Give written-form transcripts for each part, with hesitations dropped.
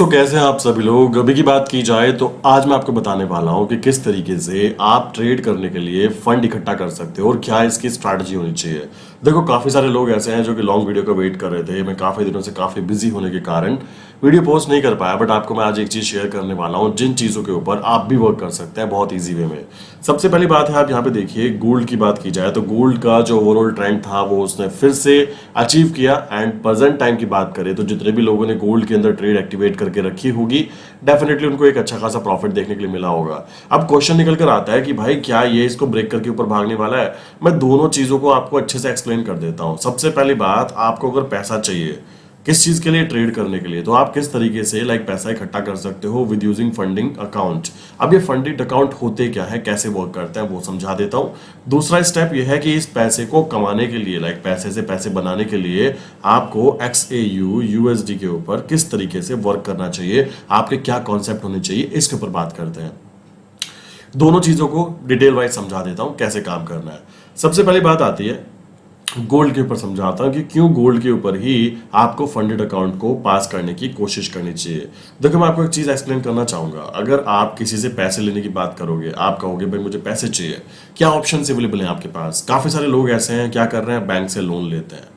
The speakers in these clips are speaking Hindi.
तो कैसे हैं आप सभी लोग। अभी की बात की जाए तो आज मैं आपको बताने वाला हूं कि किस तरीके से आप ट्रेड करने के लिए फंड इकट्ठा कर सकते हो और क्या इसकी स्ट्रैटेजी होनी चाहिए। देखो, काफी सारे लोग ऐसे हैं जो कि लॉन्ग वीडियो का वेट कर रहे थे। मैं काफी दिनों से काफी बिजी होने के कारण वीडियो पोस्ट नहीं कर पाया, बट आपको मैं आज एक चीज शेयर करने वाला हूं जिन चीजों के ऊपर आप भी वर्क कर सकते हैं बहुत ईजी वे में। सबसे पहली बात है, आप यहाँ पे देखिए, गोल्ड की बात की जाए तो गोल्ड का जो ओवरऑल ट्रेंड था वो उसने फिर से अचीव किया। एंड प्रेजेंट टाइम की बात करें तो जितने भी लोगों ने गोल्ड के अंदर ट्रेड एक्टिवेट करके रखी होगी, डेफिनेटली उनको एक अच्छा खासा प्रॉफिट देखने के लिए मिला होगा। अब क्वेश्चन निकल कर आता है कि भाई क्या ये इसको ब्रेक करके ऊपर भागने वाला है। मैं दोनों चीजों को आपको अच्छे से एक्सप्लेन कर देता हूं। सबसे पहली बात, आपको अगर पैसा चाहिए किस चीज के लिए, ट्रेड करने के लिए, तो आप किस तरीके से पैसा इकट्ठा कर सकते हो विद यूजिंग फंडिंग अकाउंट। अब ये फंडिंग अकाउंट होते क्या है, कैसे वर्क करते हैं, वो समझा देता हूं। दूसरा स्टेप ये है कि इस पैसे को कमाने के लिए, पैसे से पैसे बनाने के लिए आपको XAU USD के ऊपर किस तरीके से वर्क करना चाहिए, आपके क्या कॉन्सेप्ट होने चाहिए, इसके ऊपर बात करते हैं। दोनों चीजों को डिटेल वाइज समझा देता हूं कैसे काम करना है। सबसे पहली बात आती है गोल्ड के ऊपर। समझाता हूं कि क्यों गोल्ड के ऊपर ही आपको फंडेड अकाउंट को पास करने की कोशिश करनी चाहिए। देखो, मैं आपको एक चीज एक्सप्लेन करना चाहूंगा। अगर आप किसी से पैसे लेने की बात करोगे, आप कहोगे भाई मुझे पैसे चाहिए, क्या ऑप्शन अवेलेबल है आपके पास। काफी सारे लोग ऐसे हैं, क्या कर रहे हैं, बैंक से लोन लेते हैं।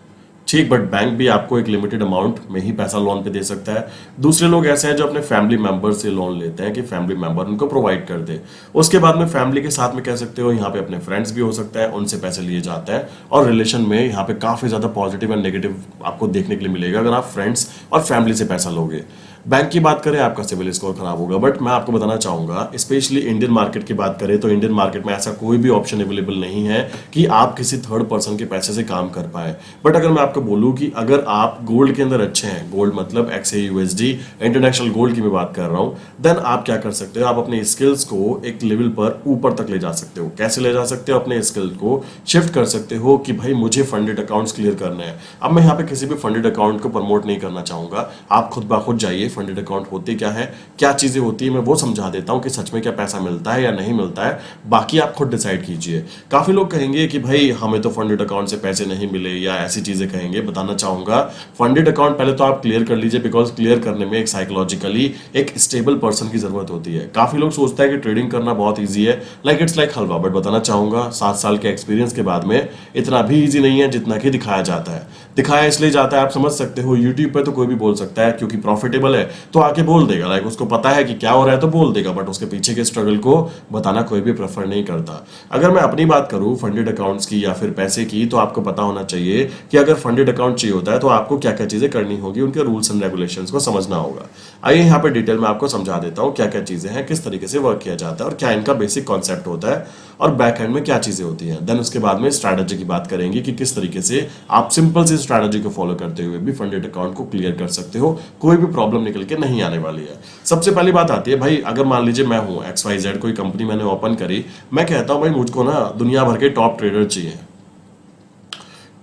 ठीक, बट बैंक भी आपको एक लिमिटेड अमाउंट में ही पैसा लोन पे दे सकता है। दूसरे लोग ऐसे हैं जो अपने फैमिली मेंबर से लोन लेते हैं कि फैमिली मेंबर उनको प्रोवाइड कर दे। उसके बाद में फैमिली के साथ में कह सकते हो, यहाँ पे अपने फ्रेंड्स भी हो सकता है, उनसे पैसे लिए जाते हैं। और रिलेशन में यहाँ पे काफी ज्यादा पॉजिटिव एंड नेगेटिव आपको देखने के लिए मिलेगा अगर आप फ्रेंड्स और फैमिली से पैसा लोगे। बैंक की बात करें, आपका सिविल स्कोर खराब होगा। बट मैं आपको बताना चाहूंगा, स्पेशली इंडियन मार्केट की बात करें तो इंडियन मार्केट में ऐसा कोई भी ऑप्शन अवेलेबल नहीं है कि आप किसी थर्ड पर्सन के पैसे से काम कर पाए। बट अगर मैं आपको बोलूं कि अगर आप गोल्ड के अंदर अच्छे हैं, गोल्ड मतलब XAUSD इंटरनेशनल गोल्ड की मैं बात कर रहा हूं, देन आप क्या कर सकते हो, आप अपने स्किल्स को एक लेवल पर ऊपर तक ले जा सकते हो। कैसे ले जा सकते हो, अपने स्किल को शिफ्ट कर सकते हो कि भाई मुझे फंडेड अकाउंट्स क्लियर करने हैं। अब मैं यहाँ पे किसी भी फंडेड अकाउंट को प्रमोट नहीं करना चाहूंगा, आप खुद ब खुद जाइए फंडेड अकाउंट होते क्या है, क्या चीजें होती है, मैं वो समझा देता हूं कि सच में क्या पैसा मिलता है या नहीं मिलता है। बाकी आप खुद डिसाइड कीजिए। काफी लोग कहेंगे कि भाई हमें तो फंडेड अकाउंट से पैसे नहीं मिले या ऐसी चीजें कहेंगे। बताना चाहूंगा, फंडेड अकाउंट पहले तो आप क्लियर कर लीजिए, बिकॉज क्लियर करने में एक साइकोलॉजिकली एक स्टेबल पर्सन की जरूरत होती है। काफी लोग सोचते हैं कि ट्रेडिंग करना बहुत ईजी है, इट्स लाइक हलवा। बट बताना चाहूंगा 7 साल के एक्सपीरियंस के बाद में इतना भी ईजी नहीं है जितना कि दिखाया जाता है। दिखाया इसलिए जाता है, आप समझ सकते हो, यूट्यूब पे तो कोई भी बोल सकता है क्योंकि प्रॉफिटेबल है तो आके बोल देगा, उसको पता है कि क्या हो रहा है तो बोल देगा। बट उसके पीछे के स्ट्रगल को बताना कोई भी प्रेफर नहीं करता। अगर मैं अपनी बात करूं फंडेड अकाउंट्स की या फिर पैसे की, तो आपको पता होना चाहिए कि अगर फंडेड अकाउंट चाहिए होता है तो आपको क्या क्या चीजें करनी होगी, उनके रूल्स एंड रेगुलेशंस को समझना होगा। आइए यहाँ पे डिटेल में आपको समझा देता हूँ क्या क्या चीजें हैं, किस तरीके से वर्क किया जाता है और क्या इनका बेसिक कॉन्सेप्ट होता है और बैक एंड में क्या चीजें होती हैं। देन उसके बाद में स्ट्रैटेजी की बात करेंगे कि किस तरीके से आप सिंपल सी स्ट्रैटेजी को फॉलो करते हुए भी फंडेड अकाउंट को क्लियर कर सकते हो, कोई भी प्रॉब्लम निकल के नहीं आने वाली है। सबसे पहली बात आती है, भाई अगर मान लीजिए मैं हूं XYZ, कोई कंपनी मैंने ओपन करी, मैं कहता हूं भाई मुझको ना दुनिया भर के टॉप ट्रेडर चाहिए,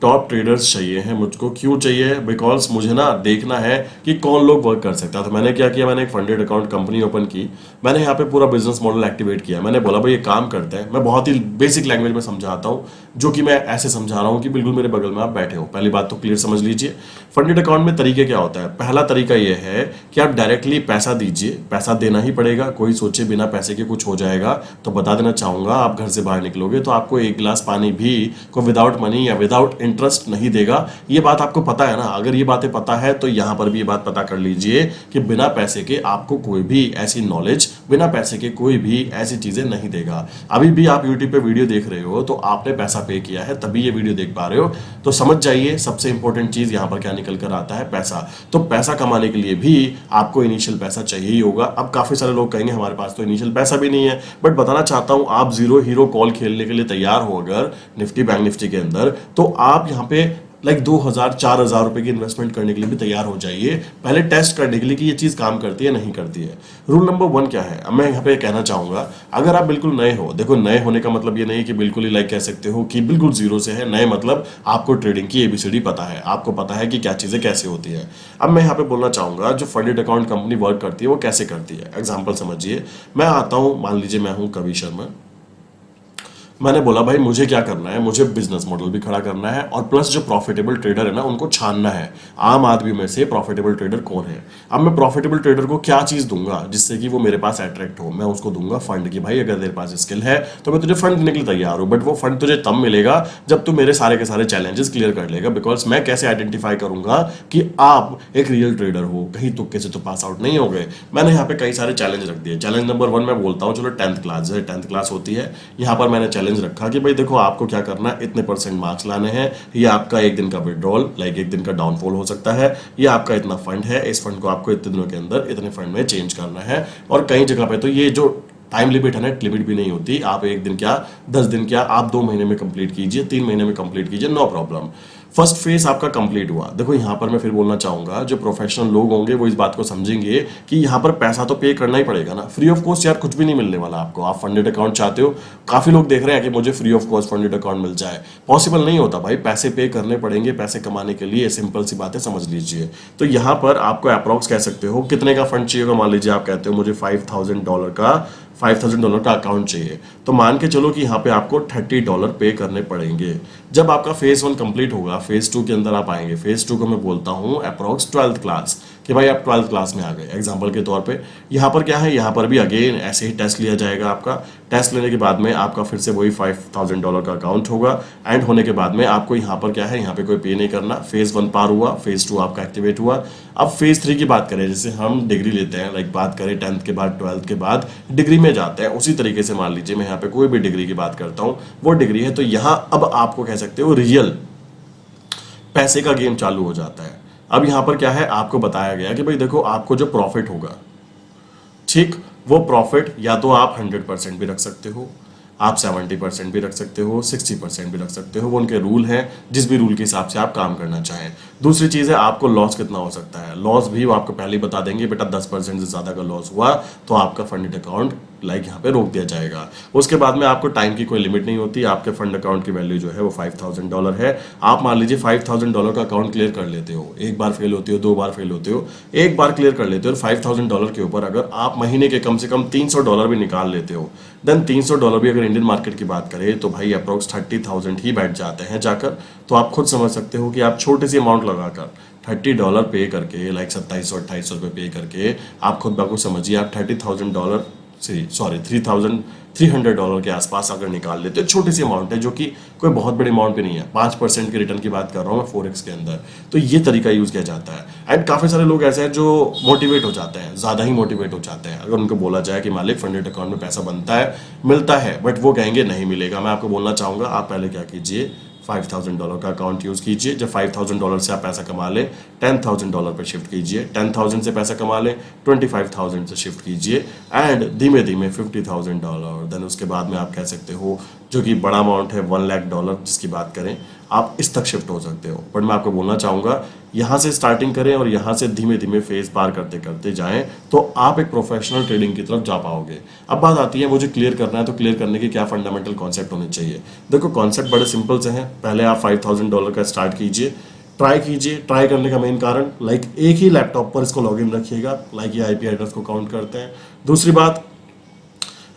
टॉप ट्रेडर्स चाहिए हैं मुझको। क्यों चाहिए, बिकॉज मुझे ना देखना है कि कौन लोग वर्क कर सकता है। तो मैंने क्या किया, मैंने एक फंडेड अकाउंट कंपनी ओपन की, मैंने यहाँ पे पूरा बिजनेस मॉडल एक्टिवेट किया। मैंने बोला भाई ये काम करते हैं, मैं बहुत ही बेसिक लैंग्वेज में समझाता हूँ, जो कि मैं ऐसे समझा रहा हूँ कि बिल्कुल मेरे बगल में आप बैठे हो। पहली बात तो क्लियर समझ लीजिए, फंडेड अकाउंट में तरीके क्या होता है। पहला तरीका यह है कि आप डायरेक्टली पैसा दीजिए, पैसा देना ही पड़ेगा, कोई सोचे बिना पैसे के कुछ हो जाएगा तो बता देना चाहूंगा, आप घर से बाहर निकलोगे तो आपको एक गिलास पानी भी को विदाउट मनी या विदाउट इंटरेस्ट नहीं देगा। ये बात आपको पता है ना। अगर ये बातें पता है तो यहां पर भी ये बात पता कर लीजिए कि बिना पैसे के आपको कोई भी ऐसी नॉलेज, बिना पैसे के कोई भी ऐसी चीजें नहीं देगा। अभी भी आप यूट्यूब पे वीडियो देख रहे हो तो आपने पैसा पे किया है तभी ये वीडियो देख पा रहे हो। तो समझ जाइए सबसे इंपॉर्टेंट चीज यहां पर क्या निकल कर आता है, पैसा। तो पैसा कमाने के लिए भी आपको इनिशियल पैसा चाहिए ही होगा। अब काफी सारे लोग कहेंगे हमारे पास तो इनिशियल पैसा भी नहीं है, बट बताना चाहता हूं, आप जीरो हीरो कॉल खेलने के लिए तैयार हो अगर निफ्टी बैंक निफ्टी के अंदर, तो आप यहां पे 2,000-4,000 रुपए की इन्वेस्टमेंट करने के लिए भी तैयार हो जाइए, पहले टेस्ट करने के लिए कि ये चीज काम करती है नहीं करती है। रूल नंबर 1 क्या है, अब मैं यहाँ पे कहना चाहूंगा, अगर आप बिल्कुल नए हो, देखो नए होने का मतलब ये नहीं कि बिल्कुल ही कह सकते हो कि बिल्कुल जीरो से है। नए मतलब आपको ट्रेडिंग की ABCD पता है, आपको पता है कि क्या चीजें कैसे होती है। अब मैं यहाँ पे बोलना चाहूंगा जो फंडेड अकाउंट कंपनी वर्क करती है वो कैसे करती है। एग्जाम्पल समझिए, मैं आता हूं, मान लीजिए मैं हूं कवि शर्मा। मैंने बोला भाई मुझे क्या करना है, मुझे बिजनेस मॉडल भी खड़ा करना है और प्लस जो प्रॉफिटेबल ट्रेडर है ना उनको छानना है। आम आदमी में से प्रॉफिटेबल ट्रेडर कौन है। अब मैं प्रॉफिटेबल ट्रेडर को क्या चीज दूंगा जिससे कि वो मेरे पास अट्रैक्ट हो। मैं उसको दूंगा फंड की भाई अगर तेरे पास स्किल है तो मैं तुझे फंड देने के लिए तैयार हूं, बट वो फंड तुझे तब मिलेगा जब तू मेरे सारे के सारे चैलेंजेस क्लियर कर लेगा। बिकॉज मैं कैसे आइडेंटिफाई करूंगा कि आप एक रियल ट्रेडर हो, कहीं तुक्के से तो पास आउट नहीं हो गए। मैंने यहाँ पे कई सारे चैलेंज रख दिए। चैलेंज नंबर 1 मैं बोलता हूँ, चलो 10th क्लास जैसे 10th क्लास होती है, यहाँ पर मैंने चैलेंज रखा कि भाई देखो आपको क्या करना है, इतने % मार्क्स लाने हैं, ये आपका एक दिन का विड्रॉल लाइक एक दिन का डाउनफॉल हो सकता है, ये आपका इतना फंड है, इस फंड को आपको इतने दिनों के अंदर इतने फंड में चेंज करना है। और कई जगह पे तो ये जो टाइम लिमिट है ना, लिमिट भी नहीं होती, आप एक दिन क्या 10 दिन क्या आप 2 महीने में कंप्लीट कीजिए, 3 महीने में कंप्लीट कीजिए, नो प्रॉब्लम। फर्स्ट फेज आपका कंप्लीट हुआ। देखो यहाँ पर मैं फिर बोलना चाहूंगा जो प्रोफेशनल लोग होंगे वो इस बात को समझेंगे कि यहाँ पर पैसा तो पे करना ही पड़ेगा ना, फ्री ऑफ कॉस्ट यार कुछ भी नहीं मिलने वाला आपको। आप फंडेड अकाउंट चाहते हो, काफी लोग देख रहे हैं कि मुझे free of cost funded account मिल जाए, पॉसिबल नहीं होता भाई, पैसे पे करने पड़ेंगे पैसे कमाने के लिए, सिंपल सी बातें समझ लीजिए। तो यहाँ पर आपको अप्रॉक्स कह सकते हो कितने का फंड चाहिए, मान लीजिए आप कहते हो मुझे $5,000 का अकाउंट चाहिए, तो मान के चलो कि यहाँ पे आपको $30 पे करने पड़ेंगे। जब आपका फेज 1 कंप्लीट होगा, फेज 2 के अंदर आप आएंगे। फेज 2 को मैं बोलता हूँ अप्रॉक्स 12th क्लास, कि भाई आप 12th क्लास में आ गए एग्जाम्पल के तौर पे। यहाँ पर क्या है, यहाँ पर भी अगेन ऐसे ही टेस्ट लिया जाएगा आपका। टेस्ट लेने के बाद में आपका फिर से वही $5,000 का अकाउंट होगा। एंड होने के बाद में आपको यहाँ पर क्या है, यहाँ पे कोई पे नहीं करना। फेज 1 पार हुआ, फेज 2 आपका एक्टिवेट हुआ। अब फेज 3 की बात करें, जैसे हम डिग्री लेते हैं, लाइक बात करें 10th के बाद 12th के बाद डिग्री में जाते हैं, उसी तरीके से मान लीजिए मैं यहाँ पे कोई भी डिग्री की बात करता हूँ, वो डिग्री है। तो यहाँ अब आपको कह सकते हो रियल पैसे का गेम चालू हो जाता है। अब यहां पर क्या है, आपको बताया गया कि भाई देखो आपको जो प्रॉफिट होगा, ठीक, वो प्रॉफिट या तो आप 100% भी रख सकते हो, आप 70% भी रख सकते हो, 60% भी रख सकते हो, वो उनके रूल हैं, जिस भी रूल के हिसाब से आप काम करना चाहें। दूसरी चीज़ है आपको लॉस कितना हो सकता है। लॉस भी वो आपको पहले ही बता देंगे, बेटा 10% से ज़्यादा का लॉस हुआ तो आपका फंडेड अकाउंट लाइक यहाँ पे रोक दिया जाएगा। उसके बाद में आपको टाइम की कोई लिमिट नहीं होती। आपके फंड अकाउंट की वैल्यू जो है वो $5,000 है। आप मान लीजिए $5,000 का अकाउंट क्लियर कर लेते हो, एक बार फेल होते हो, 2 बार फेल होते हो, एक बार क्लियर कर लेते हो, और $5,000 के ऊपर अगर आप महीने के कम से कम $300 भी निकाल लेते हो, देन $300 भी अगर इंडियन मार्केट की बात करें तो भाई अप्रोक्स 30,000 ही बैठ जाते हैं जाकर। तो आप खुद समझ सकते हो कि आप छोटी सी अमाउंट लगाकर $30 पे करके, लाइक 2700-2800 रुपये पे करके, आप खुद बाको समझिए, आप $30,000 $300 के आसपास अगर निकाल लेते हो, छोटी सी अमाउंट है जो कि कोई बहुत बड़ी अमाउंट भी नहीं है। 5% के रिटर्न की बात कर रहा हूँ मैं फोरेक्स के अंदर। तो ये तरीका यूज किया जाता है। एंड काफी सारे लोग ऐसे हैं जो मोटिवेट हो जाते हैं, ज्यादा ही मोटिवेट हो जाते हैं। अगर उनको बोला जाए कि मालिक फंडेड अकाउंट में पैसा बनता है, मिलता है, बट वो कहेंगे नहीं मिलेगा। मैं आपको बोलना चाहूंगा आप पहले क्या कीजिए, $5,000 का अकाउंट यूज कीजिए। जब $5,000 से आप पैसा कमा लें, $10,000 पे शिफ्ट कीजिए। 10,000 से पैसा कमा लें, 25,000 से शिफ्ट कीजिए। एंड धीमे धीमे $50,000, देन उसके बाद में आप कह सकते हो जो कि बड़ा अमाउंट है $1,00,000 जिसकी बात करें, आप इस तक शिफ्ट हो सकते हो। बट मैं आपको बोलना चाहूंगा यहाँ से स्टार्टिंग करें और यहाँ से धीमे धीमे फेज पार करते करते जाएं तो आप एक प्रोफेशनल ट्रेडिंग की तरफ जा पाओगे। अब बात आती है मुझे क्लियर करना है, तो क्लियर करने के क्या फंडामेंटल कॉन्सेप्ट होने चाहिए। देखो कॉन्सेप्ट बड़े सिंपल से हैं। पहले आप $5,000 का स्टार्ट कीजिए, ट्राई कीजिए। ट्राई करने का मेन कारण लाइक एक ही लैपटॉप पर इसको लॉगिन रखिएगा, लाइक ये IP एड्रेस को काउंट करते हैं। दूसरी बात,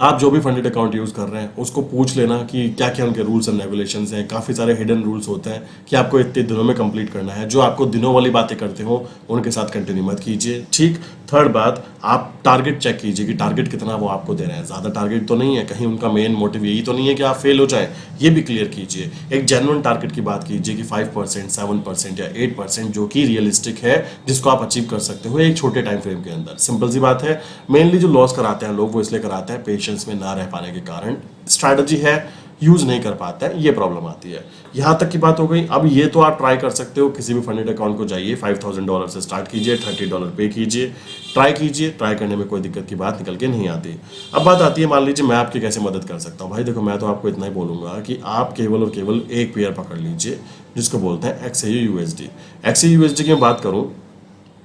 आप जो भी फंडेड अकाउंट यूज कर रहे हैं उसको पूछ लेना कि क्या क्या उनके रूल्स एंड रेगुलेशंस हैं। काफी सारे हिडन रूल्स होते हैं कि आपको इतने दिनों में कंप्लीट करना है। जो आपको दिनों वाली बातें करते हो उनके साथ कंटिन्यू मत कीजिए, ठीक। थर्ड बात, आप टारगेट चेक कीजिए कि टारगेट कितना वो आपको दे रहे हैं। ज्यादा टारगेट तो नहीं है, कहीं उनका मेन मोटिव यही तो नहीं है कि आप फेल हो जाए, ये भी क्लियर कीजिए। एक जेन्युइन टारगेट की बात कीजिए कि 5%, 7% या 8% जो कि रियलिस्टिक है, जिसको आप अचीव कर सकते हो एक छोटे टाइम फ्रेम के अंदर। सिंपल सी बात है। मेनली जो लॉस कराते हैं लोग वो इसलिए कराते हैं पेशेंस में ना रह पाने के कारण, स्ट्रैटेजी है यूज नहीं कर पाता है, ये प्रॉब्लम आती है। यहां तक की बात हो गई। अब ये तो आप ट्राई कर सकते हो, किसी भी फंडेड अकाउंट को जाइए, $5,000 से स्टार्ट कीजिए, $30 पे कीजिए, ट्राई कीजिए। ट्राई करने में कोई दिक्कत की बात निकल के नहीं आती। अब बात आती है, मान लीजिए मैं आपकी कैसे मदद कर सकता हूँ। भाई देखो मैं तो आपको इतना ही बोलूंगा कि आप केवल और केवल एक पेयर पकड़ लीजिए जिसको बोलते हैं XAUUSD। XAUUSD की मैं बात करूं,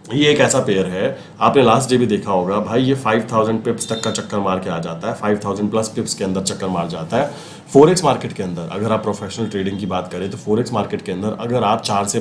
ये एक ऐसा पेयर है, आपने लास्ट डे भी देखा होगा भाई, ये 5,000 पिप्स तक का चक्कर मार के आ जाता है, 5,000 प्लस पिप्स के अंदर चक्कर मार जाता है। फोरेक्स मार्केट के अंदर अगर आप प्रोफेशनल ट्रेडिंग की बात करें तो फोरेक्स मार्केट के अंदर अगर आप 40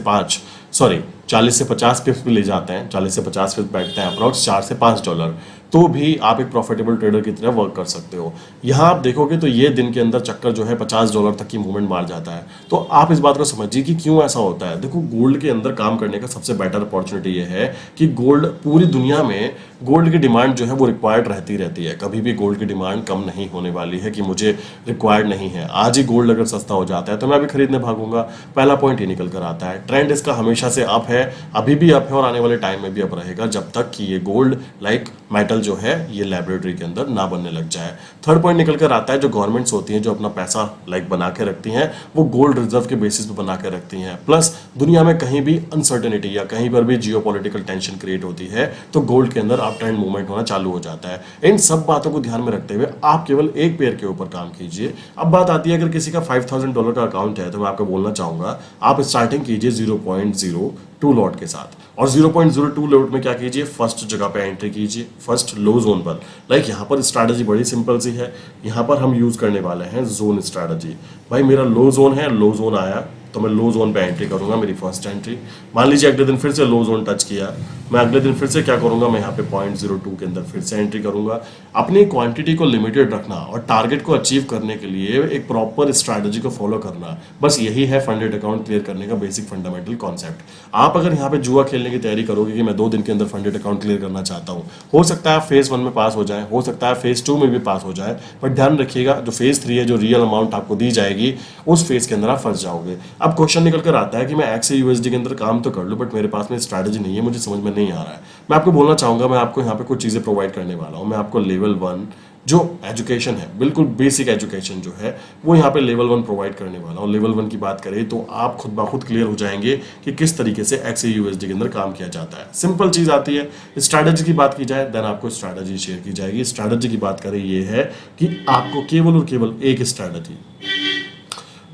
से 50 पिप्स भी ले जाते हैं, 40 से 50 पिप्स बैठते हैं अप्रॉक्स $4 से $5, तो भी आप एक प्रॉफिटेबल ट्रेडर की तरह वर्क कर सकते हो। यहाँ आप देखोगे तो ये दिन के अंदर चक्कर जो है $50 तक की मूवमेंट मार जाता है। तो आप इस बात को समझिए कि क्यों ऐसा होता है। देखो, गोल्ड के अंदर काम करने का सबसे बेटर अपॉर्चुनिटी ये है कि गोल्ड पूरी दुनिया में गोल्ड की डिमांड जो है वो रिक्वायर्ड रहती है। कभी भी गोल्ड की डिमांड कम नहीं होने वाली है कि मुझे रिक्वायर्ड नहीं है। आज ही गोल्ड अगर सस्ता हो जाता है तो मैं भी खरीदने भागूंगा। पहला पॉइंट ही निकल कर आता है। ट्रेंड इसका हमेशा से अप है, अभी भी अप है और आने वाले टाइम में भी अप रहेगा, जब तक कि ये गोल्ड लाइक मेटल जो है ये लेबोरेटरी के अंदर ना बनने लग जाए। थर्ड पॉइंट निकल कर आता है, जो गवर्नमेंट्स होती हैं जो अपना पैसा लाइक बना के रखती हैं, वो गोल्ड रिजर्व के बेसिस पे बना के रखती हैं। प्लस दुनिया में कहीं भी अनसर्टेनिटी या कहीं पर भी जियोपॉलिटिकल टेंशन क्रिएट होती है तो गोल्ड के अंदर अप ट्रेंड मूवमेंट होना चालू हो जाता है। इन सब बातों को ध्यान में रखते हुए आप केवल एक पेयर के ऊपर काम कीजिए। अब बात आती है, अगर किसी का $5,000 का अकाउंट है तो मैं आपको बोलना चाहूंगा आप स्टार्टिंग कीजिए 0.02 लॉट के साथ। और 0.02 लॉट में क्या कीजिए, फर्स्ट जगह पे एंट्री कीजिए, फर्स्ट लो जोन पर। लाइक यहाँ पर स्ट्रैटेजी बड़ी सिंपल सी है। यहाँ पर हम यूज करने वाले हैं जोन स्ट्रैटेजी। भाई मेरा लो जोन है, लो जोन आया तो मैं लो जोन पे एंट्री करूंगा, मेरी फर्स्ट एंट्री। मान लीजिए अगले दिन फिर से लो जोन टच किया, मैं अगले दिन फिर से क्या करूंगा, मैं यहाँ पे 0.02 के अंदर फिर से एंट्री करूंगा। अपनी क्वांटिटी को लिमिटेड रखना और टारगेट को अचीव करने के लिए एक प्रॉपर स्ट्रैटेजी को फॉलो करना, बस यही है फंडेड अकाउंट क्लियर करने का बेसिक फंडामेंटल कॉन्सेप्ट। आप अगर यहाँ पे जुआ खेलने की तैयारी करोगे कि मैं 2 दिन के अंदर फंडेड अकाउंट क्लियर करना चाहता हूँ, हो सकता है फेज 1 में पास हो जाए, हो सकता है फेज 2 में भी पास हो जाए, बट ध्यान रखिएगा जो फेज 3 है, जो रियल अमाउंट आपको दी जाएगी, उस फेज के अंदर आप फंस जाओगे। अब क्वेश्चन निकल कर आता है कि मैं XAUSD के अंदर काम तो कर लूँ बट मेरे पास में स्ट्रैटेजी नहीं है, मुझे समझ में नहीं आ रहा है। मैं आपको बोलना चाहूंगा, मैं आपको यहाँ पे कुछ चीजें प्रोवाइड करने वाला हूँ। मैं आपको लेवल 1 जो एजुकेशन है, बिल्कुल बेसिक एजुकेशन जो है वो यहाँ पे लेवल 1 प्रोवाइड करने वाला हूँ। लेवल 1 की बात करें तो आप खुद ब खुद क्लियर हो जाएंगे कि किस तरीके से XAUSD के अंदर काम किया जाता है। सिंपल चीज आती है। स्ट्रैटेजी की बात की जाए देन आपको स्ट्रैटेजी शेयर की जाएगी। स्ट्रैटेजी की बात करें ये है कि आपको केवल और केवल एक स्ट्रैटेजी,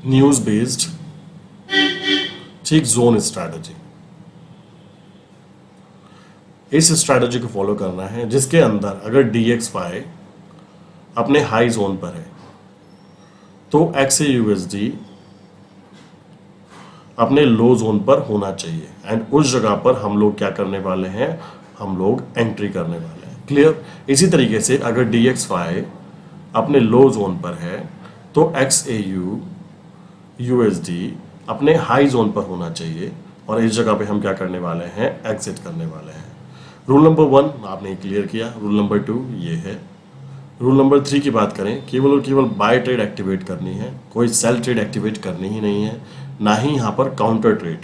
न्यूज बेस्ड, ठीक, जोन स्ट्रैटेजी, इस स्ट्रैटेजी को फॉलो करना है, जिसके अंदर अगर DXY अपने हाई जोन पर है तो XAUSD अपने लो जोन पर होना चाहिए एंड उस जगह पर हम लोग क्या करने वाले हैं, हम लोग एंट्री करने वाले हैं। क्लियर। इसी तरीके से अगर DXY अपने लो जोन पर है तो XAUUSD अपने हाई जोन पर होना चाहिए और इस जगह पे हम क्या करने वाले हैं, एग्जिट करने वाले हैं। रूल नंबर 1 आपने क्लियर किया। रूल नंबर 2 ये है। रूल नंबर 3 की बात करें, केवल और केवल बाय ट्रेड एक्टिवेट करनी है, कोई सेल ट्रेड एक्टिवेट करनी ही नहीं है, ना ही यहां पर काउंटर ट्रेड,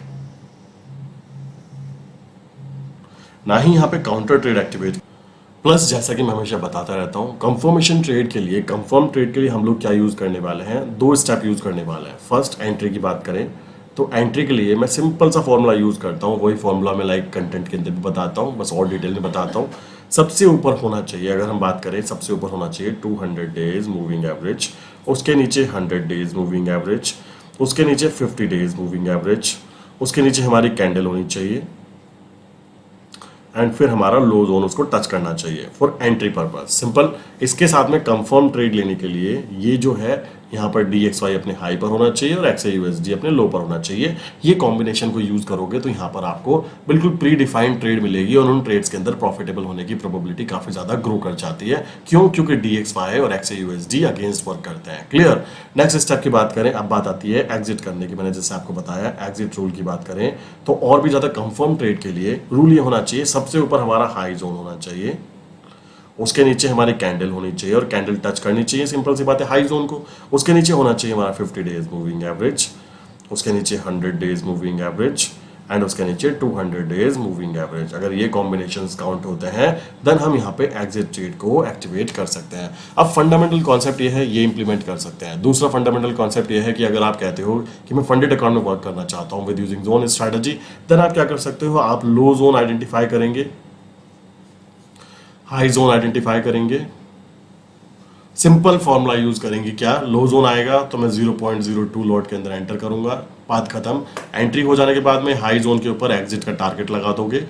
ना ही यहां पे काउंटर ट्रेड एक्टिवेट। प्लस जैसा कि मैं हमेशा बताता रहता हूं, कंफर्मेशन ट्रेड के लिए, कंफर्म ट्रेड के लिए हम लोग क्या यूज करने वाले हैं, 2 स्टेप यूज करने वाले हैं। फर्स्ट, एंट्री की बात करें तो एंट्री के लिए मैं सिंपल सा फॉर्मूला यूज करता हूँ। वही फॉर्मूला मैं लाइक कंटेंट के अंदर भी बताता हूँ, बस और डिटेल में बताता हूँ। सबसे ऊपर होना चाहिए, अगर हम बात करें, सबसे ऊपर होना चाहिए 200 डेज मूविंग एवरेज, उसके नीचे 100 डेज मूविंग एवरेज, उसके नीचे 50 डेज मूविंग एवरेज, उसके नीचे हमारी कैंडल होनी चाहिए एंड फिर हमारा लो जोन उसको टच करना चाहिए फॉर एंट्री पर्पज। सिंपल। इसके साथ में कंफर्म ट्रेड लेने के लिए ये जो है यहाँ पर DXY अपने हाई पर होना चाहिए और XAUSD अपने लो पर होना चाहिए। ये कॉम्बिनेशन को यूज करोगे तो यहाँ पर आपको बिल्कुल प्री डिफाइंड ट्रेड मिलेगी और उन ट्रेड्स के अंदर प्रॉफिटेबल होने की प्रोबेबिलिटी काफी ज्यादा ग्रो कर जाती है। क्यों? क्योंकि DXY और XAUSD अगेंस्ट वर्क करते हैं। क्लियर। नेक्स्ट स्टेप की बात करें, अब बात आती है एग्जिट करने की। मैंने जैसे आपको बताया, एग्जिट रूल की बात करें तो और भी ज्यादा कंफर्म ट्रेड के लिए रूल ये होना चाहिए, सबसे ऊपर हमारा हाई जोन होना चाहिए, उसके नीचे हमारी कैंडल होनी चाहिए और कैंडल टच करनी चाहिए, सिंपल सी बात है, हाई जोन को। उसके नीचे होना चाहिए हमारा 50 डेज मूविंग एवरेज, उसके नीचे 100 डेज मूविंग एवरेज एंड उसके नीचे 200 डेज मूविंग एवरेज। अगर ये कॉम्बिनेशंस काउंट होते हैं देन हम यहाँ पे एग्जिट ट्रेड को एक्टिवेट कर सकते हैं। अब फंडामेंटल कॉन्सेप्ट ये है, ये इंप्लीमेंट कर सकते हैं। दूसरा फंडामेंटल कॉन्सेप्ट ये है कि अगर आप कहते हो कि मैं फंडेड अकाउंट में वर्क करना चाहता हूँ with using zone strategy, then आप क्या कर सकते हो, आप लो जोन आइडेंटिफाई करेंगे, हाई जोन आइडेंटिफाई करेंगे, सिंपल फॉर्मूला यूज करेंगे। क्या? लो जोन आएगा तो मैं 0.02 लॉट के अंदर एंटर करूंगा, बात खत्म। एंट्री हो जाने के बाद में हाई जोन के ऊपर एग्जिट का टारगेट लगा दोगे,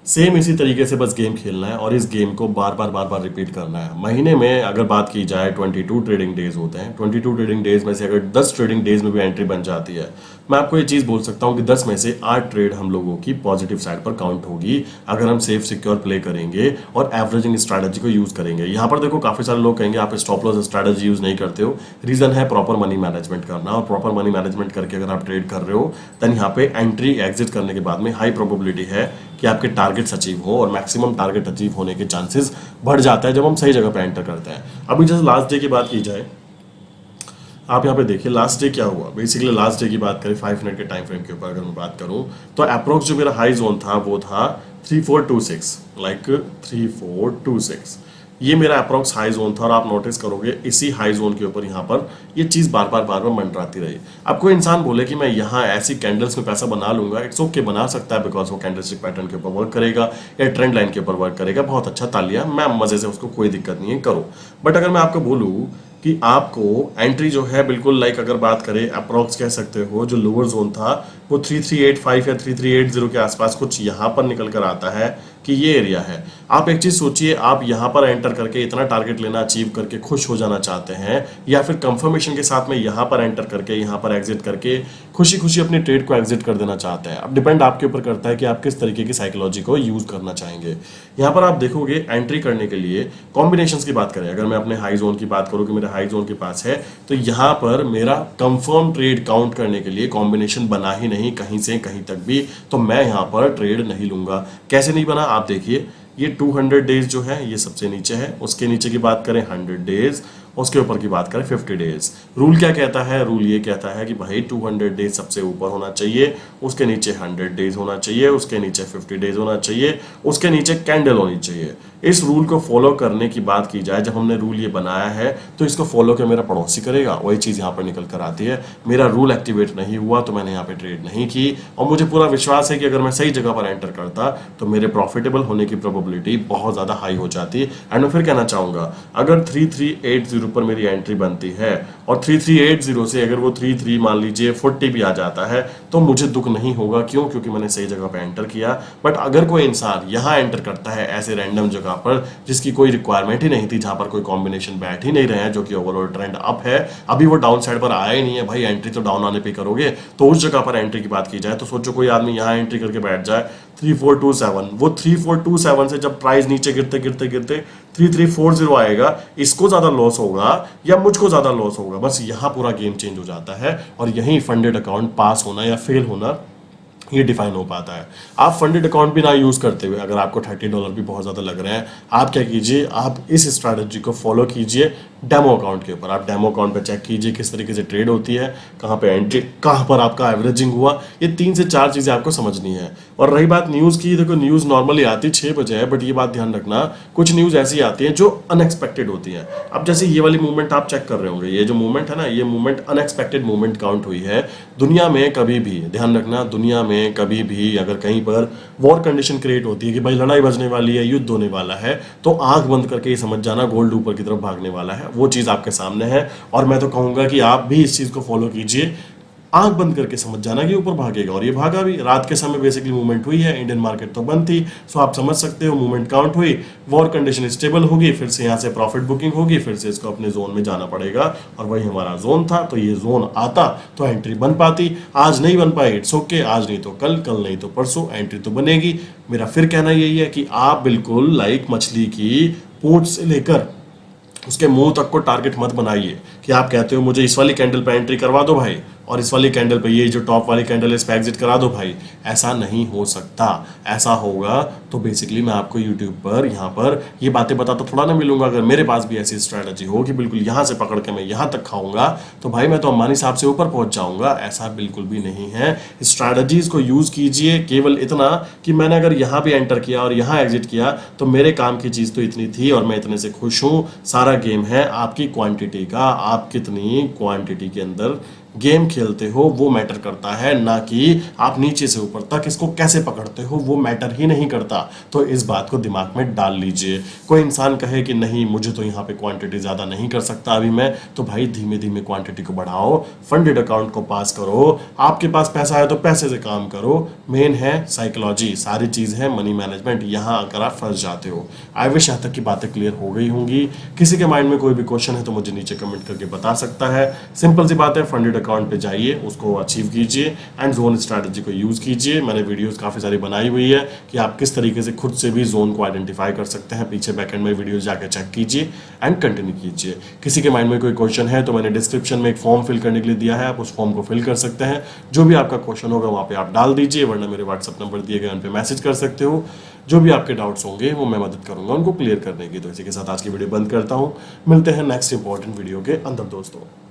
सेम इसी तरीके से बस गेम खेलना है और इस गेम को बार बार रिपीट करना है। महीने में अगर बात की जाए 22 ट्रेडिंग डेज होते हैं। 22 ट्रेडिंग डेज में से अगर 10 ट्रेडिंग डेज में भी एंट्री बन जाती है, मैं आपको ये चीज़ बोल सकता हूँ कि 10 में से 8 ट्रेड हम लोगों की पॉजिटिव साइड पर काउंट होगी अगर हम सेफ सिक्योर प्ले करेंगे और एवरेजिंग स्ट्रैटेजी को यूज़ करेंगे। यहाँ पर देखो काफ़ी सारे लोग कहेंगे आप स्टॉप लॉस स्ट्रैटेजी यूज़ नहीं करते हो। रीज़न है प्रॉपर मनी मैनेजमेंट करना, और प्रॉपर मनी मैनेजमेंट करके अगर आप ट्रेड कर रहे हो देन यहाँ पे एंट्री एग्जिट करने के बाद में हाई प्रोबेबिलिटी है कि आपके टारगेट्स अचीव हो, और मैक्सिमम टारगेट अचीव होने के चांसेस बढ़ जाता है जब हम सही जगह पे एंटर करते हैं। अभी जैसे लास्ट डे की बात की जाए, आप यहाँ पे देखिए लास्ट डे क्या हुआ। बेसिकली लास्ट डे की बात करें 5 मिनट के टाइम फ्रेम के ऊपर अगर मैं बात करूं तो अप्रोक्स जो मेरा हाई जोन था वो था 3426, लाइक 3426। ये मेरा अप्रोक्स हाई जोन था, और आप नोटिस करोगे इसी हाई जोन के ऊपर यहाँ पर ये चीज़ बार बार मंडराती रही। अब कोई इंसान बोले कि मैं यहाँ ऐसी कैंडल्स में पैसा बना लूंगा, इट्स ओके, बना सकता है, बिकॉज वो कैंडलस्टिक पैटर्न के ऊपर वर्क करेगा या ट्रेंड लाइन के ऊपर वर्क करेगा, बहुत अच्छा, तालियां, मैं मजे से उसको, कोई दिक्कत नहीं है, करो। बट अगर मैं आपको बोलूँ कि आपको एंट्री जो है बिल्कुल लाइक अगर बात करें अप्रॉक्स कह सकते हो, जो लोअर जोन था वो 3385 या 3380 के आसपास कुछ यहाँ पर निकल कर आता है कि ये एरिया है। आप एक चीज सोचिए, आप यहाँ पर एंटर करके इतना टारगेट लेना अचीव करके खुश हो जाना चाहते हैं, या फिर कंफर्मेशन के साथ में यहाँ पर एंटर करके यहाँ पर एग्जिट करके खुशी खुशी अपनी ट्रेड को एग्जिट कर देना चाहते हैं। अब डिपेंड आपके ऊपर करता है कि आप किस तरीके की साइकोलॉजी को यूज करना चाहेंगे। यहाँ पर आप देखोगे एंट्री करने के लिए कॉम्बिनेशंस की बात करें, अगर मैं अपने हाई जोन की बात करूँ कि मेरे हाई जोन के पास है, तो यहाँ पर मेरा कंफर्म ट्रेड काउंट करने के लिए कॉम्बिनेशन बना ही नहीं कहीं से कहीं तक भी, तो मैं यहाँ पर ट्रेड नहीं लूंगा। कैसे नहीं बना आप देखिए, ये 200 डेज जो है ये सबसे नीचे है, उसके नीचे की बात करें 100 डेज, उसके ऊपर की बात करें 50 डेज। रूल क्या कहता है? रूल ये कहता है कि भाई 200 डेज सबसे ऊपर होना चाहिए, उसके नीचे 100 डेज होना चाहिए, उसके नीचे 50 डेज होना चाहिए, उसके नीचे कैंडल होनी चाहिए। इस रूल को फॉलो करने की बात की जाए, जब हमने रूल ये बनाया है तो इसको फॉलो क्या मेरा पड़ोसी करेगा, वही चीज़ यहाँ पर निकल कर आती है। मेरा रूल एक्टिवेट नहीं हुआ तो मैंने यहाँ पे ट्रेड नहीं की, और मुझे पूरा विश्वास है कि अगर मैं सही जगह पर एंटर करता तो मेरे प्रॉफिटेबल होने की प्रोबेबिलिटी बहुत ज़्यादा हाई हो जाती। एंड मैं फिर कहना चाहूँगा, अगर 3380 पर मेरी एंट्री बनती है और 3380 से अगर वो 33 मान लीजिए 40 भी आ जाता है तो मुझे दुख नहीं होगा। क्यों? क्योंकि मैंने सही जगह पर एंटर किया। बट अगर कोई इंसान यहाँ एंटर करता है ऐसे रैंडम जगह पर जिसकी कोई रिक्वायरमेंट ही नहीं थी, जहां पर कोई कॉम्बिनेशन बैठ ही नहीं रहे हैं, जो कि ओवरऑल ट्रेंड अप है, अभी वो डाउन साइड पर आया ही नहीं है, भाई एंट्री तो डाउन आने पे करोगे, तो उस जगह पर एंट्री की बात की जाए तो सोचो कोई आदमी यहाँ एंट्री करके बैठ जाए 3427, वो 3427 से जब प्राइस नीचे गिरते गिरते गिरते 3340 आएगा, इसको ज्यादा लॉस होगा या मुझको ज्यादा लॉस होगा, बस यहाँ पूरा गेम चेंज हो जाता है। और यही फंडेड अकाउंट पास होना या फेल होना ये डिफाइन हो पाता है। आप फंडेड अकाउंट भी ना यूज करते हुए अगर आपको $30 भी बहुत ज्यादा लग रहे हैं, आप क्या कीजिए, आप इस स्ट्रैटेजी को फॉलो कीजिए डेमो अकाउंट के ऊपर। आप डेमो अकाउंट पे चेक कीजिए किस तरीके से ट्रेड होती है, कहाँ पे एंट्री, कहाँ पर आपका एवरेजिंग हुआ, ये 3 से 4 चीजें आपको समझनी है। और रही बात न्यूज की, देखो न्यूज नॉर्मली आती 6 बजे है, बट ये बात ध्यान रखना कुछ न्यूज ऐसी आती है जो अनएक्सपेक्टेड होती है। अब जैसे ये वाली मूवमेंट आप चेक कर रहे होंगे, ये जो मूवमेंट है ना, ये मूवमेंट अनएक्सपेक्टेड मूवमेंट काउंट हुई है। दुनिया में कभी भी, ध्यान रखना, दुनिया में कभी भी अगर कहीं पर वॉर कंडीशन क्रिएट होती है कि भाई लड़ाई बजने वाली है, युद्ध होने वाला है, तो आंख बंद करके ये समझ जाना गोल्ड ऊपर की तरफ भागने वाला है। वो चीज आपके सामने है, और मैं तो कहूंगा कि आप भी इस चीज को फॉलो कीजिए, आंख बंद करके समझ जाना कि ऊपर भागेगा। और ये भागा भी, रात के समय बेसिकली मूवमेंट हुई है, इंडियन मार्केट तो बंद थी, सो आप समझ सकते हो मूवमेंट काउंट हुई, वॉर कंडीशन स्टेबल होगी, फिर से यहाँ से प्रॉफिट बुकिंग होगी, फिर से इसको अपने जोन में जाना पड़ेगा, और वही हमारा जोन था। तो ये जोन आता तो एंट्री बन पाती, आज नहीं बन पाई, इट्स ओके, आज नहीं तो कल, कल नहीं तो परसों एंट्री तो बनेगी। मेरा फिर कहना यही है कि आप बिल्कुल लाइक मछली की पूंछ से लेकर उसके मुंह तक को टारगेट मत बनाइए कि आप कहते हो मुझे इस वाली कैंडल पे एंट्री करवा दो भाई, और इस वाली कैंडल पे, ये जो टॉप वाली कैंडल है, इस पे एग्जिट करा दो भाई। ऐसा नहीं हो सकता। ऐसा होगा तो बेसिकली मैं आपको यूट्यूब पर यहाँ पर ये बातें बताता थोड़ा ना मिलूंगा। अगर मेरे पास भी ऐसी स्ट्रैटेजी हो कि बिल्कुल यहाँ से पकड़ के मैं यहाँ तक खाऊंगा, तो भाई मैं तो अंबानी साहब से ऊपर पहुंच जाऊंगा। ऐसा बिल्कुल भी नहीं है। स्ट्रैटेजीज को यूज कीजिए, केवल इतना कि मैंने अगर यहाँ भी एंटर किया और यहाँ एग्जिट किया तो मेरे काम की चीज तो इतनी थी और मैं इतने से खुश हूँ। सारा गेम है आपकी क्वांटिटी का, आप कितनी क्वांटिटी के अंदर गेम खेलते हो वो मैटर करता है, ना कि आप नीचे से ऊपर तक इसको कैसे पकड़ते हो वो मैटर ही नहीं करता। तो इस बात को दिमाग में डाल लीजिए। कोई इंसान कहे कि नहीं मुझे तो यहाँ पे क्वांटिटी ज़्यादा नहीं कर सकता अभी मैं, तो भाई धीमे धीमे क्वांटिटी को बढ़ाओ, फंडेड अकाउंट को पास करो, आपके पास पैसा है तो पैसे से काम करो। मेन है साइकोलॉजी, सारी चीज़ है मनी मैनेजमेंट, यहाँ आकर आप फंस जाते हो। आई विश यहाँ तक की बातें क्लियर हो गई होंगी। किसी के माइंड में कोई भी क्वेश्चन है तो मुझे नीचे कमेंट करके बता सकता है। सिंपल सी बात है, फंडेड अकाउंट पे जाइए, उसको अचीव कीजिए एंड जोन स्ट्रैटेजी को यूज कीजिए। मैंने वीडियोस काफी सारी बनाई हुई है कि आप किस तरीके से खुद से भी जोन को आइडेंटिफाई कर सकते हैं। पीछे बैकएंड में वीडियोस जाकर चेक कीजिए एंड कंटिन्यू कीजिए। किसी के माइंड में कोई क्वेश्चन है तो मैंने डिस्क्रिप्शन में एक फॉर्म फिल करने के लिए दिया है, आप उस फॉर्म को फिल कर सकते हैं। जो भी आपका क्वेश्चन होगा वहां पे आप डाल दीजिए, वरना मेरे व्हाट्सएप नंबर दिए गए उन पे मैसेज कर सकते हो। जो भी आपके डाउट्स होंगे वो मैं मदद करूंगा उनको क्लियर करने की। तो इसी के साथ आज की वीडियो बंद करता हूं। मिलते हैं नेक्स्ट इंपॉर्टेंट वीडियो के अंदर दोस्तों।